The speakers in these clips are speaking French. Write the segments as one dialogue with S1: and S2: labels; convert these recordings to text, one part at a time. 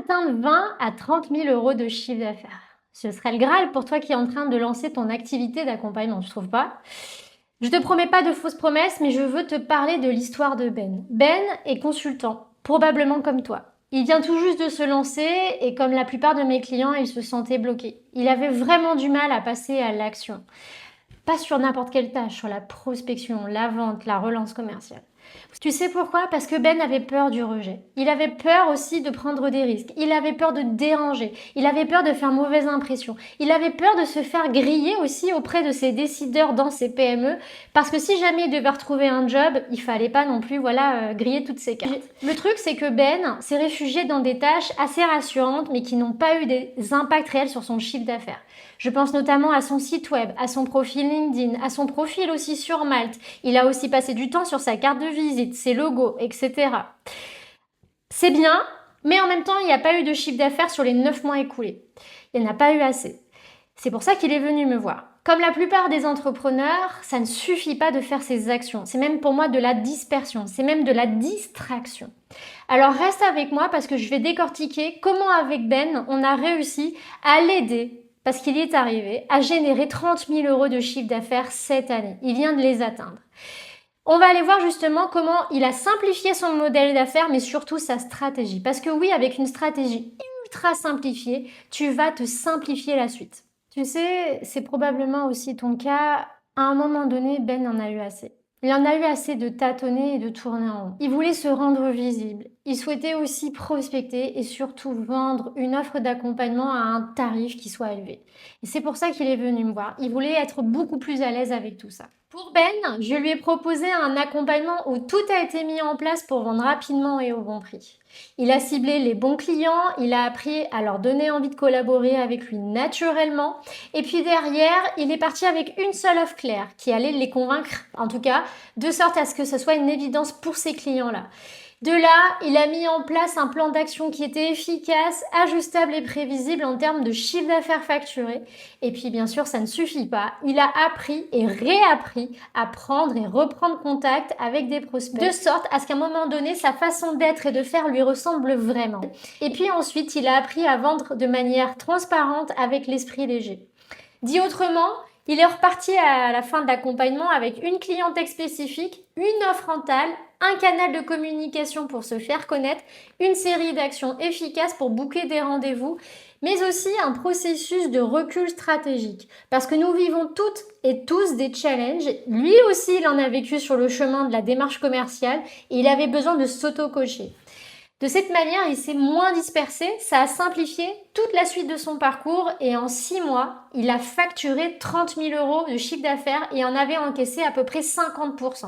S1: atteindre 20 à 30 000 euros de chiffre d'affaires. Ce serait le Graal pour toi qui es en train de lancer ton activité d'accompagnement, tu trouves pas? Je te promets pas de fausses promesses, mais je veux te parler de l'histoire de Ben. Ben est consultant, probablement comme toi. Il vient tout juste de se lancer et comme la plupart de mes clients, il se sentait bloqué. Il avait vraiment du mal à passer à l'action. Pas sur n'importe quelle tâche, sur la prospection, la vente, la relance commerciale. Tu sais pourquoi? Parce que Ben avait peur du rejet. Il avait peur aussi de prendre des risques. Il avait peur de déranger. Il avait peur de faire mauvaise impression. Il avait peur de se faire griller aussi auprès de ses décideurs dans ses PME. Parce que si jamais il devait retrouver un job, il fallait pas non plus, griller toutes ses cartes. Le truc, c'est que Ben s'est réfugié dans des tâches assez rassurantes, mais qui n'ont pas eu des impacts réels sur son chiffre d'affaires. Je pense notamment à son site web, à son profil LinkedIn, à son profil aussi sur Malte. Il a aussi passé du temps sur sa carte de visite, ses logos, etc. C'est bien, mais en même temps, il n'y a pas eu de chiffre d'affaires sur les 9 mois écoulés. Il n'y en a pas eu assez. C'est pour ça qu'il est venu me voir. Comme la plupart des entrepreneurs, ça ne suffit pas de faire ces actions. C'est même pour moi de la dispersion, c'est même de la distraction. Alors reste avec moi parce que je vais décortiquer comment avec Ben, on a réussi à l'aider, parce qu'il y est arrivé, à générer 30 000 euros de chiffre d'affaires cette année. Il vient de les atteindre. On va aller voir justement comment il a simplifié son modèle d'affaires, mais surtout sa stratégie. Parce que oui, avec une stratégie ultra simplifiée, tu vas te simplifier la suite. Tu sais, c'est probablement aussi ton cas. À un moment donné, Ben en a eu assez. Il en a eu assez de tâtonner et de tourner en rond. Il voulait se rendre visible. Il souhaitait aussi prospecter et surtout vendre une offre d'accompagnement à un tarif qui soit élevé. Et c'est pour ça qu'il est venu me voir. Il voulait être beaucoup plus à l'aise avec tout ça. Pour Ben, je lui ai proposé un accompagnement où tout a été mis en place pour vendre rapidement et au bon prix. Il a ciblé les bons clients, il a appris à leur donner envie de collaborer avec lui naturellement. Et puis derrière, il est parti avec une seule offre claire qui allait les convaincre, en tout cas, de sorte à ce que ce soit une évidence pour ces clients-là. De là, il a mis en place un plan d'action qui était efficace, ajustable et prévisible en termes de chiffre d'affaires facturé. Et puis bien sûr, ça ne suffit pas. Il a appris et réappris à prendre et reprendre contact avec des prospects, de sorte à ce qu'à un moment donné, sa façon d'être et de faire lui ressemble vraiment. Et puis ensuite, il a appris à vendre de manière transparente avec l'esprit léger. Dit autrement, il est reparti à la fin de l'accompagnement avec une clientèle spécifique, une offre rentable, un canal de communication pour se faire connaître, une série d'actions efficaces pour booker des rendez-vous, mais aussi un processus de recul stratégique. Parce que nous vivons toutes et tous des challenges. Lui aussi, il en a vécu sur le chemin de la démarche commerciale et il avait besoin de s'auto-coacher. De cette manière, il s'est moins dispersé, ça a simplifié toute la suite de son parcours et en 6 mois, il a facturé 30 000 euros de chiffre d'affaires et en avait encaissé à peu près 50%.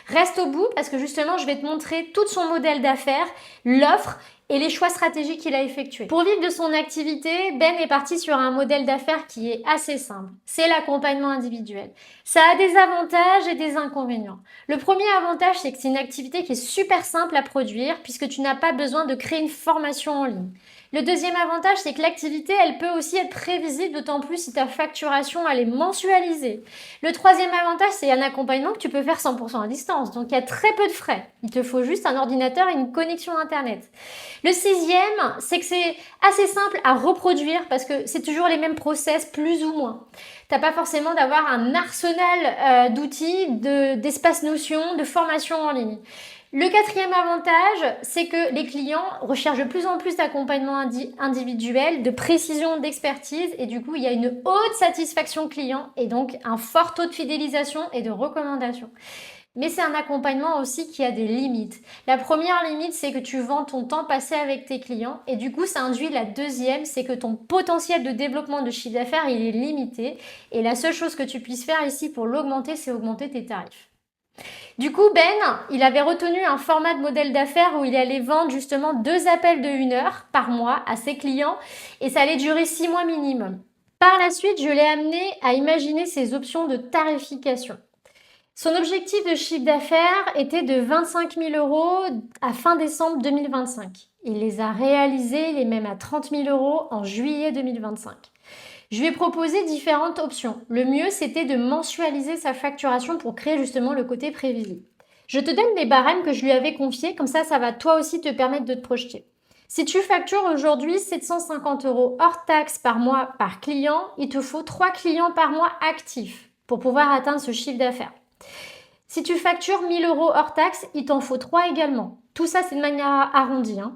S1: Reste au bout parce que justement, je vais te montrer tout son modèle d'affaires, l'offre et les choix stratégiques qu'il a effectués. Pour vivre de son activité, Ben est parti sur un modèle d'affaires qui est assez simple. C'est l'accompagnement individuel. Ça a des avantages et des inconvénients. Le premier avantage, c'est que c'est une activité qui est super simple à produire puisque tu n'as pas besoin de créer une formation en ligne. Le deuxième avantage, c'est que l'activité, elle peut aussi être prévisible, d'autant plus si ta facturation, elle est mensualisée. Le troisième avantage, c'est un accompagnement que tu peux faire 100% à distance, donc il y a très peu de frais. Il te faut juste un ordinateur et une connexion Internet. Le sixième, c'est que c'est assez simple à reproduire parce que c'est toujours les mêmes process, plus ou moins. T'as pas forcément d'avoir un arsenal d'outils, d'espace Notion, de formation en ligne. Le quatrième avantage, c'est que les clients recherchent de plus en plus d'accompagnement individuel, de précision, d'expertise et du coup, il y a une haute satisfaction client et donc un fort taux de fidélisation et de recommandation. Mais c'est un accompagnement aussi qui a des limites. La première limite, c'est que tu vends ton temps passé avec tes clients et du coup, ça induit la deuxième, c'est que ton potentiel de développement de chiffre d'affaires, il est limité et la seule chose que tu puisses faire ici pour l'augmenter, c'est augmenter tes tarifs. Du coup, Ben, il avait retenu un format de modèle d'affaires où il allait vendre justement 2 appels de 1 heure par mois à ses clients et ça allait durer 6 mois minimum. Par la suite, je l'ai amené à imaginer ses options de tarification. Son objectif de chiffre d'affaires était de 25 000 euros à fin décembre 2025. Il les a réalisés, il est même à 30 000 euros en juillet 2025. Je lui ai proposé différentes options. Le mieux, c'était de mensualiser sa facturation pour créer justement le côté prévisible. Je te donne les barèmes que je lui avais confiés, comme ça va toi aussi te permettre de te projeter. Si tu factures aujourd'hui 750 € hors taxe par mois par client, il te faut 3 clients par mois actifs pour pouvoir atteindre ce chiffre d'affaires. Si tu factures 1000 € hors taxe, il t'en faut 3 également. Tout ça, c'est de manière arrondie, hein.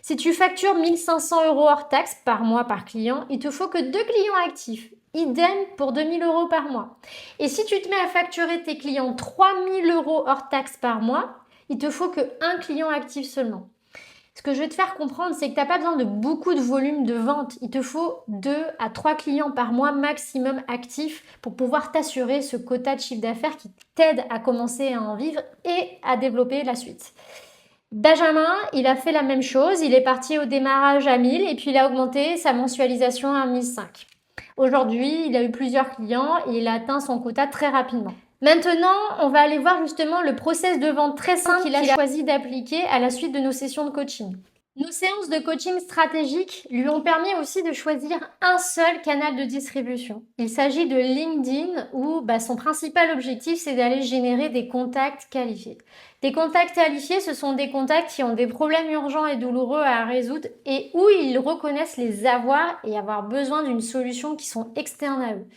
S1: Si tu factures 1500 € hors taxe par mois par client, il te faut que 2 clients actifs. Idem pour 2000 € par mois. Et si tu te mets à facturer tes clients 3000 € hors taxe par mois, il te faut que 1 client actif seulement. Ce que je vais te faire comprendre, c'est que tu n'as pas besoin de beaucoup de volume de vente. Il te faut 2 à 3 clients par mois maximum actifs pour pouvoir t'assurer ce quota de chiffre d'affaires qui t'aide à commencer à en vivre et à développer la suite. Benjamin, il a fait la même chose. Il est parti au démarrage à 1000 et puis il a augmenté sa mensualisation à 1005. Aujourd'hui, il a eu plusieurs clients et il a atteint son quota très rapidement. Maintenant, on va aller voir justement le process de vente très simple qu'il a choisi d'appliquer à la suite de nos sessions de coaching. Nos séances de coaching stratégique lui ont permis aussi de choisir un seul canal de distribution. Il s'agit de LinkedIn où son principal objectif, c'est d'aller générer des contacts qualifiés. Des contacts qualifiés, ce sont des contacts qui ont des problèmes urgents et douloureux à résoudre et où ils reconnaissent les avoir et avoir besoin d'une solution qui sont externes à eux.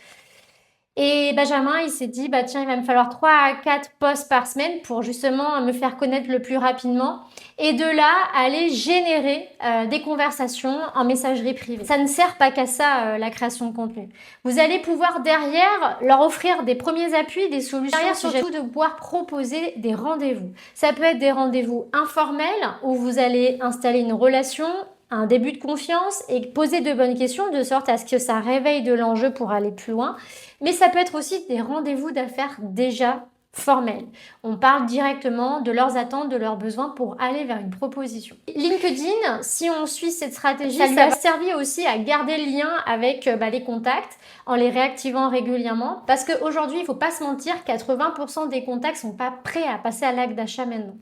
S1: Et Benjamin, il s'est dit, tiens, il va me falloir 3 à 4 posts par semaine pour justement me faire connaître le plus rapidement. Et de là, aller générer des conversations en messagerie privée. Ça ne sert pas qu'à ça, la création de contenu. Vous allez pouvoir derrière leur offrir des premiers appuis, des solutions. Derrière, surtout de pouvoir proposer des rendez-vous. Ça peut être des rendez-vous informels où vous allez installer une relation, un début de confiance et poser de bonnes questions de sorte à ce que ça réveille de l'enjeu pour aller plus loin. Mais ça peut être aussi des rendez-vous d'affaires déjà formels. On parle directement de leurs attentes, de leurs besoins pour aller vers une proposition. LinkedIn, si on suit cette stratégie, ça lui a servi aussi à garder le lien avec les contacts en les réactivant régulièrement. Parce qu'aujourd'hui, il ne faut pas se mentir, 80% des contacts ne sont pas prêts à passer à l'acte d'achat maintenant.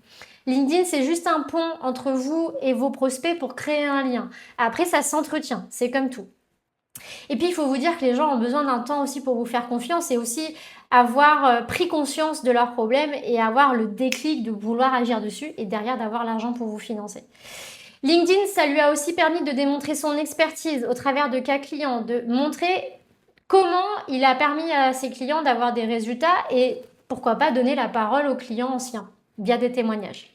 S1: LinkedIn, c'est juste un pont entre vous et vos prospects pour créer un lien. Après, ça s'entretient, c'est comme tout. Et puis, il faut vous dire que les gens ont besoin d'un temps aussi pour vous faire confiance et aussi avoir pris conscience de leurs problèmes et avoir le déclic de vouloir agir dessus et derrière d'avoir l'argent pour vous financer. LinkedIn, ça lui a aussi permis de démontrer son expertise au travers de cas clients, de montrer comment il a permis à ses clients d'avoir des résultats et pourquoi pas donner la parole aux clients anciens via des témoignages.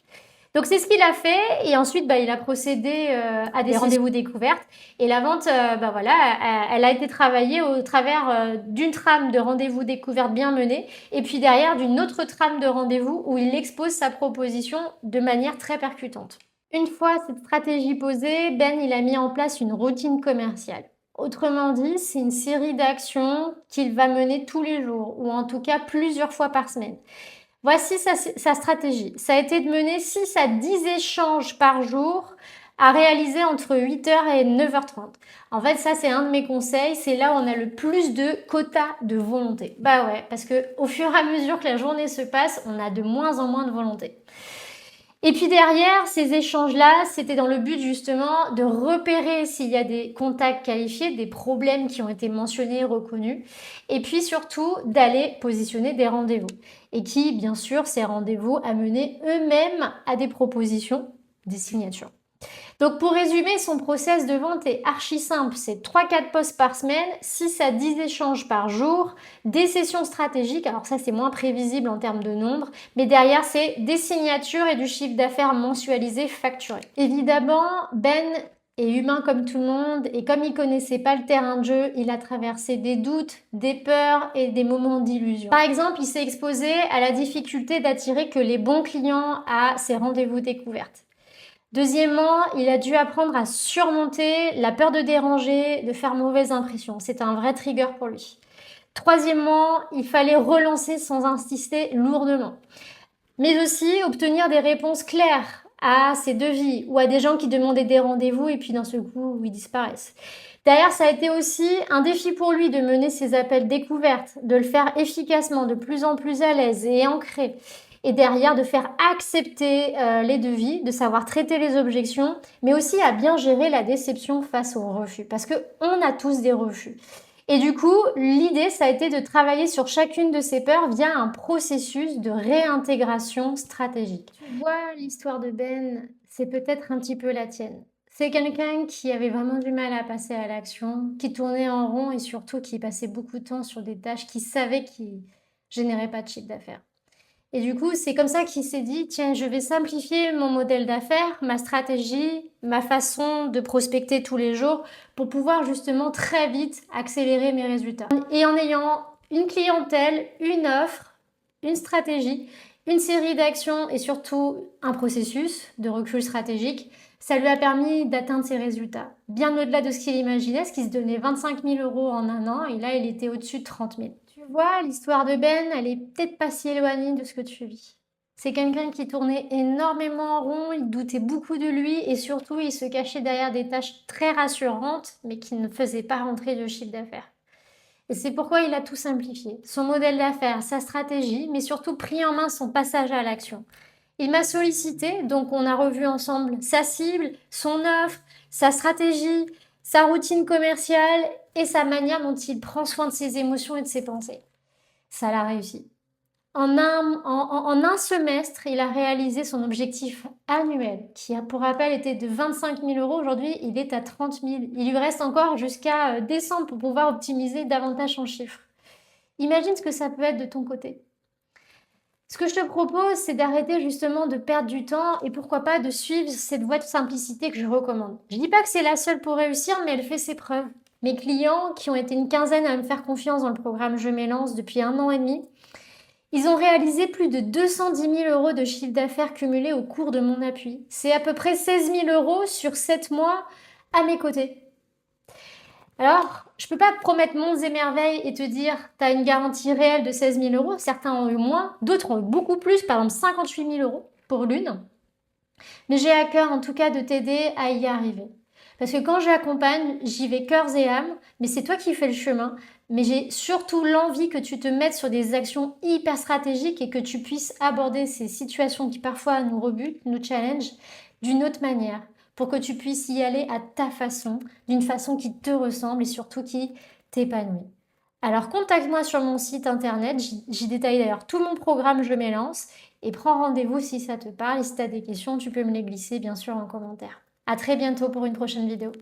S1: Donc c'est ce qu'il a fait et ensuite il a procédé à des rendez-vous découvertes et la vente elle a été travaillée au travers d'une trame de rendez-vous découverte bien menée et puis derrière d'une autre trame de rendez-vous où il expose sa proposition de manière très percutante. Une fois cette stratégie posée, Ben il a mis en place une routine commerciale. Autrement dit, c'est une série d'actions qu'il va mener tous les jours ou en tout cas plusieurs fois par semaine. Voici sa stratégie. Ça a été de mener 6 à 10 échanges par jour à réaliser entre 8h et 9h30. En fait, ça, c'est un de mes conseils. C'est là où on a le plus de quota de volonté. Parce qu'au fur et à mesure que la journée se passe, on a de moins en moins de volonté. Et puis derrière, ces échanges-là, c'était dans le but justement de repérer s'il y a des contacts qualifiés, des problèmes qui ont été mentionnés, reconnus, et puis surtout d'aller positionner des rendez-vous. Et qui, bien sûr, ces rendez-vous amenaient eux-mêmes à des propositions, des signatures. Donc pour résumer, son process de vente est archi simple. C'est 3-4 posts par semaine, 6 à 10 échanges par jour, des sessions stratégiques. Alors ça, c'est moins prévisible en termes de nombre. Mais derrière, c'est des signatures et du chiffre d'affaires mensualisé facturé. Évidemment, Ben est humain comme tout le monde et comme il connaissait pas le terrain de jeu, il a traversé des doutes, des peurs et des moments d'illusion. Par exemple, il s'est exposé à la difficulté d'attirer que les bons clients à ses rendez-vous découvertes. Deuxièmement, il a dû apprendre à surmonter la peur de déranger, de faire mauvaise impression. C'est un vrai trigger pour lui. Troisièmement, il fallait relancer sans insister lourdement. Mais aussi obtenir des réponses claires à ses devis ou à des gens qui demandaient des rendez-vous et puis d'un seul coup, ils disparaissent. Derrière, ça a été aussi un défi pour lui de mener ses appels découvertes, de le faire efficacement, de plus en plus à l'aise et ancré. Et derrière, de faire accepter les devis, de savoir traiter les objections, mais aussi à bien gérer la déception face aux refus. Parce qu'on a tous des refus. Et du coup, l'idée, ça a été de travailler sur chacune de ces peurs via un processus de réintégration stratégique. Tu vois, l'histoire de Ben, c'est peut-être un petit peu la tienne. C'est quelqu'un qui avait vraiment du mal à passer à l'action, qui tournait en rond et surtout qui passait beaucoup de temps sur des tâches qu'il savait qui généraient pas de chiffre d'affaires. Et du coup, c'est comme ça qu'il s'est dit, tiens, je vais simplifier mon modèle d'affaires, ma stratégie, ma façon de prospecter tous les jours pour pouvoir justement très vite accélérer mes résultats. Et en ayant une clientèle, une offre, une stratégie, une série d'actions et surtout un processus de recul stratégique, ça lui a permis d'atteindre ses résultats. Bien au-delà de ce qu'il imaginait, ce qui se donnait 25 000 euros en un an, et là, il était au-dessus de 30 000. Tu vois, l'histoire de Ben, elle est peut-être pas si éloignée de ce que tu vis. C'est quelqu'un qui tournait énormément en rond, il doutait beaucoup de lui, et surtout, il se cachait derrière des tâches très rassurantes, mais qui ne faisaient pas rentrer de chiffre d'affaires. Et c'est pourquoi il a tout simplifié. Son modèle d'affaires, sa stratégie, mais surtout pris en main son passage à l'action. Il m'a sollicité, donc on a revu ensemble sa cible, son offre, sa stratégie, sa routine commerciale et sa manière dont il prend soin de ses émotions et de ses pensées. Ça l'a réussi. En un semestre, il a réalisé son objectif annuel, qui a pour rappel été de 25 000 euros. Aujourd'hui, il est à 30 000. Il lui reste encore jusqu'à décembre pour pouvoir optimiser davantage son chiffre. Imagine ce que ça peut être de ton côté. Ce que je te propose, c'est d'arrêter justement de perdre du temps et pourquoi pas de suivre cette voie de simplicité que je recommande. Je dis pas que c'est la seule pour réussir, mais elle fait ses preuves. Mes clients, qui ont été une quinzaine à me faire confiance dans le programme Je m'élance depuis 1 an et demi, ils ont réalisé plus de 210 000 euros de chiffre d'affaires cumulé au cours de mon appui. C'est à peu près 16 000 euros sur 7 mois à mes côtés. Alors, je peux pas te promettre monts et merveilles et te dire tu as une garantie réelle de 16 000 euros. Certains ont eu moins, d'autres ont eu beaucoup plus, par exemple 58 000 euros pour l'une. Mais j'ai à cœur en tout cas de t'aider à y arriver. Parce que quand j'accompagne, j'y vais cœurs et âme, mais c'est toi qui fais le chemin. Mais j'ai surtout l'envie que tu te mettes sur des actions hyper stratégiques et que tu puisses aborder ces situations qui parfois nous rebutent, nous challenge, d'une autre manière, pour que tu puisses y aller à ta façon, d'une façon qui te ressemble et surtout qui t'épanouit. Alors contacte-moi sur mon site internet, j'y détaille d'ailleurs tout mon programme Je m'élance et prends rendez-vous si ça te parle et si tu as des questions, tu peux me les glisser bien sûr en commentaire. À très bientôt pour une prochaine vidéo.